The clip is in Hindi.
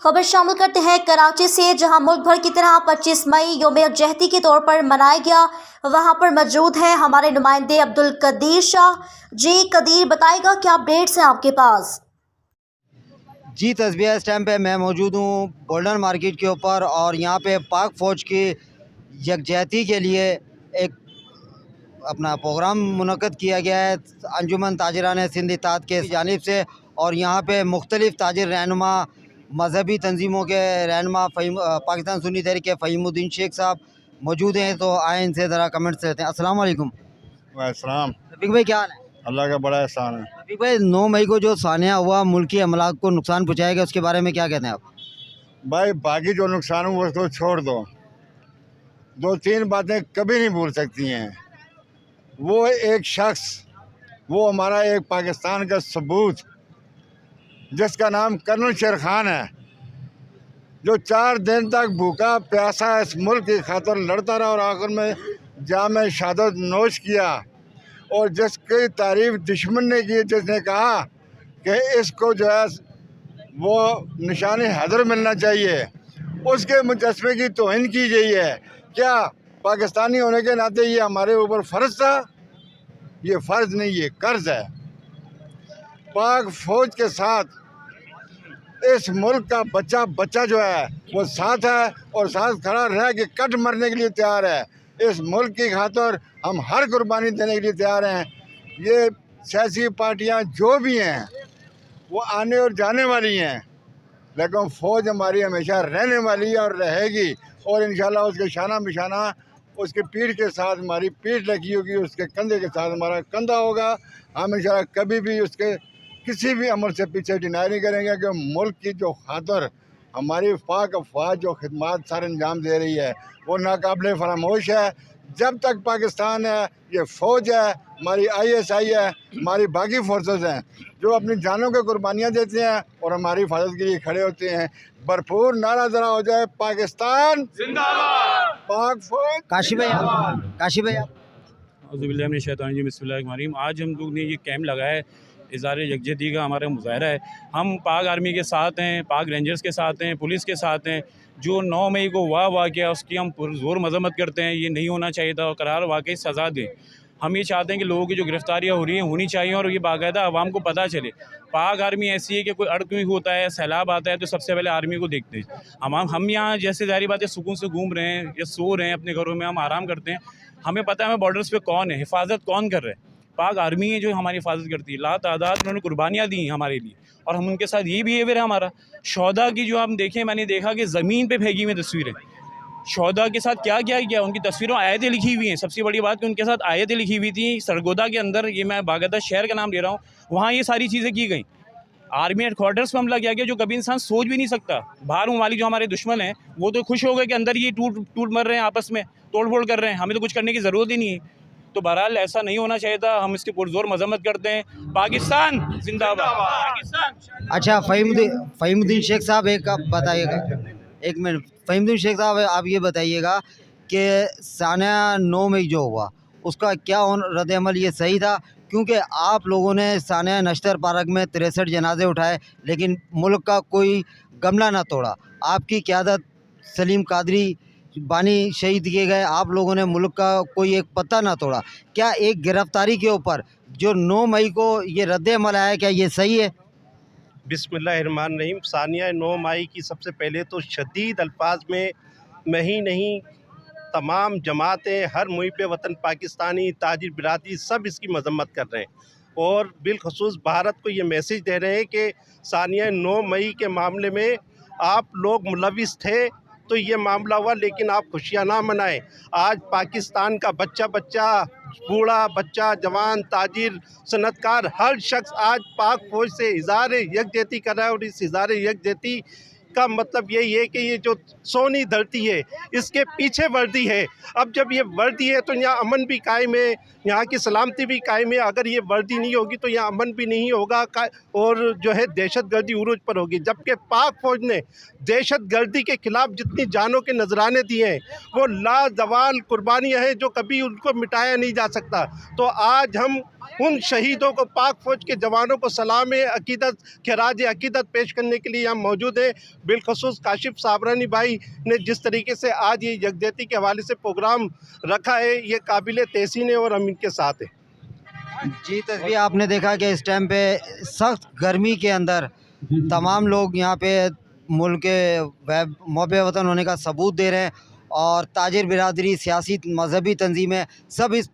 खबर शामिल करते हैं कराची से, जहां मुल्क भर की तरह 25 मई यौम यकजहती के तौर पर मनाया गया। वहां पर मौजूद हैं हमारे नुमाइंदे अब्दुल कदीर शाह। जी कदीर, बताएगा क्या अपडेट्स हैं आपके पास? जी तस्बीह, इस टाइम पे मैं मौजूद हूँ गोल्डन मार्केट के ऊपर और यहाँ पे पाक फ़ौज की यकजहती के लिए एक अपना प्रोग्राम मुनक़्क़द किया गया है अंजुमन ताजिरान सिंध इत्तेहाद के जानिब से। और यहाँ पे मुख्तलिफ़ ताजिर रहनुमा, मजहबी तंजीमों के रहनुमा, पाकिस्तान सुन्नी तहरीक के फ़हीमुद्दीन शेख साहब मौजूद हैं। तो आए इनसे ज़रा कमेंट्स लेते हैं। अस्सलाम वालेकुम। वालेकुम। रफ़ीक भाई, क्या हाल है? अल्लाह का बड़ा एहसान है। रफ़ीक भाई, 9 मई को जो सानिया हुआ, मुल्की अमलाक को नुकसान पहुँचाया गया, उसके बारे में क्या कहते हैं आप? भाई बाकी जो नुकसान हुआ उसको छोड़ दो, 2-3 बातें कभी नहीं भूल सकती हैं। वो एक शख्स, वो हमारा एक पाकिस्तान का सबूत, जिसका नाम कर्नल शेर खान है, जो 4 दिन तक भूखा प्यासा इस मुल्क की खातिर लड़ता रहा और आखिर में जाम शहादत नोश किया। और जिसकी तारीफ दुश्मन ने की, जिसने कहा कि इसको जो है वो निशान हैदर मिलना चाहिए, उसके मुजस्मे की तौहीन की गई है। क्या पाकिस्तानी होने के नाते ये हमारे ऊपर फ़र्ज़ था? ये फ़र्ज़ नहीं, ये कर्ज़ है। पाक फ़ौज के साथ इस मुल्क का बच्चा बच्चा जो है वो साथ है और साथ खड़ा रह के कट मरने के लिए तैयार है। इस मुल्क की खातिर हम हर कुर्बानी देने के लिए तैयार हैं। ये सियासी पार्टियां जो भी हैं वो आने और जाने वाली हैं, लेकिन फ़ौज हमारी हमेशा रहने वाली है और रहेगी। और इंशाल्लाह उसके शाना बिशाना, उसके पीठ के साथ हमारी पीठ लगी होगी, उसके कंधे के साथ हमारा कंधा होगा। हम इंशाल्लाह कभी भी उसके किसी भी अमल से पीछे डिनाई नहीं करेंगे कि मुल्क की जो खातिर हमारी पाक अफवाज जो खिदमत सर अंजाम दे रही है वो नाकाबिले फरामोश है। जब तक पाकिस्तान है, ये फ़ौज है, हमारी ISI है, हमारी बाकी फोर्सेस हैं जो अपनी जानों की कुर्बानियाँ देते हैं और हमारी हिफाजत के लिए खड़े होते हैं। भरपूर नारा ज़रा हो जाए, पाकिस्तान जिंदाबाद, पाक फ़ौज। काशी भाई आप? बिस्मिल्लाहिर्रहमानिर्रहीम। आज हम लोग ने ये कैंप लगाया है, इज़हार यकजहती का हमारा मुज़ाहरा है। हम पाक आर्मी के साथ हैं, पाक रेंजर्स के साथ हैं, पुलिस के साथ हैं। जो 9 मई को वाक़या उसकी हम पुरज़ोर मज़म्मत करते हैं। ये नहीं होना चाहिए था और करार वाकई सज़ा दें। हम ये चाहते हैं कि लोगों की जो गिरफ़्तारियाँ हो रही हैं होनी चाहिए और ये बाकायदा आवाम को पता चले। पाक आर्मी ऐसी है कि कोई अड़कमी होता है, सैलाब आता है तो सबसे पहले आर्मी को देखते हैं। हम यहाँ जैसे ज़ाहिर बात है सुकून से घूम रहे हैं या सो रहे हैं अपने घरों में, हम आराम करते हैं। हमें पता है हमें बॉर्डर्स पे कौन है, हिफाजत कौन कर रहा है। पाक आर्मी है जो हमारी हिफाजत करती है। लातादाद उन्होंने कुर्बानियाँ दी हैं हमारे लिए और हम उनके साथ, ये बिहेवियर है हमारा। शोहदा की जो हम देखें, मैंने देखा कि ज़मीन पे फेंकी हुई तस्वीरें, शोहदा के साथ क्या क्या किया, उनकी तस्वीरों आयतें लिखी हुई हैं। सबसे बड़ी बात कि उनके साथ आयतें लिखी हुई थी। सरगोदा के अंदर, ये मैं बाकायदा शहर का नाम ले रहा हूँ, वहाँ ये सारी चीज़ें की गई। आर्मी हेडक्वार्टर्स पर हमला किया गया जो कभी इंसान सोच भी नहीं सकता। बाहर ममालिक जो हमारे दुश्मन हैं वो तो खुश हो गए कि अंदर ये टूट मर रहे हैं, आपस में तोड़ फोड़ कर रहे हैं, हमें तो कुछ करने की ज़रूरत ही नहीं है। तो बहरहाल ऐसा नहीं होना चाहिए था। हम इसकी पुरजोर मजम्मत करते हैं। पाकिस्तान जिंदाबाद, पाकिस्तान। अच्छा, फ़हीमुद्दीन शेख साहब, एक आप बताइएगा, एक मिनट। फ़हीमुद्दीन शेख साहब, आप ये बताइएगा कि सानिया 9 मई जो हुआ उसका क्या रद्द-ए-अमल ये सही था? क्योंकि आप लोगों ने सानिया नश्तर पार्क में 63 जनाजे उठाए लेकिन मुल्क का कोई गमला ना तोड़ा। आपकी क़यादत, सलीम कादरी बानी शहीद किए गए, आप लोगों ने मुल्क का कोई एक पत्ता ना तोड़ा। क्या एक गिरफ्तारी के ऊपर जो 9 मई को ये रद्द-ए-अमल आया, क्या ये सही है? बिस्मिल्लाहिर्रहमानिर्रहीम। सानिया 9 मई की सबसे पहले तो शदीद अल्फाज में मैं ही नहीं, तमाम जमातें, हर मुहिब वतन पाकिस्तानी, ताजिर बिरादरी सब इसकी मजम्मत कर रहे हैं और बिलखसूस भारत को ये मैसेज दे रहे हैं कि सानिया 9 मई के मामले में आप लोग मुलविस थे तो ये मामला हुआ, लेकिन आप खुशियाँ ना मनाएं। आज पाकिस्तान का बच्चा बच्चा, बूढ़ा बच्चा, जवान, ताजिर, सनतकार, हर शख्स आज पाक फ़ौज से इज़हार यकजहती कर रहा है। और इस इज़हार यकजहती का मतलब यही है कि ये जो सोनी धरती है इसके पीछे वर्दी है। अब जब ये वर्दी है तो यहाँ अमन भी कायम है, यहाँ की सलामती भी कायम है। अगर ये वर्दी नहीं होगी तो यहाँ अमन भी नहीं होगा और जो है दहशतगर्दी उरूज पर होगी। जबकि पाक फ़ौज ने दहशतगर्दी के ख़िलाफ़ जितनी जानों के नजराने दिए हैं वो लाजवाल कुर्बानियाँ हैं जो कभी उनको मिटाया नहीं जा सकता। तो आज हम उन शहीदों को, पाक फौज के जवानों को सलाम अकीदत, खराज अकीदत पेश करने के लिए हम मौजूद हैं। बिलखसूस काशिफ साबरानी भाई ने जिस तरीके से आज ये यकजहती के हवाले से प्रोग्राम रखा है, ये काबिल तहसीन है और हम इनके साथ हैं। जी, तस्वीर आपने देखा कि इस टाइम पे सख्त गर्मी के अंदर तमाम लोग यहाँ पे मुल्क के मोहब्बे वतन होने का सबूत दे रहे हैं और ताजिर बिरादरी, सियासी, मजहबी तंजीमें सब इस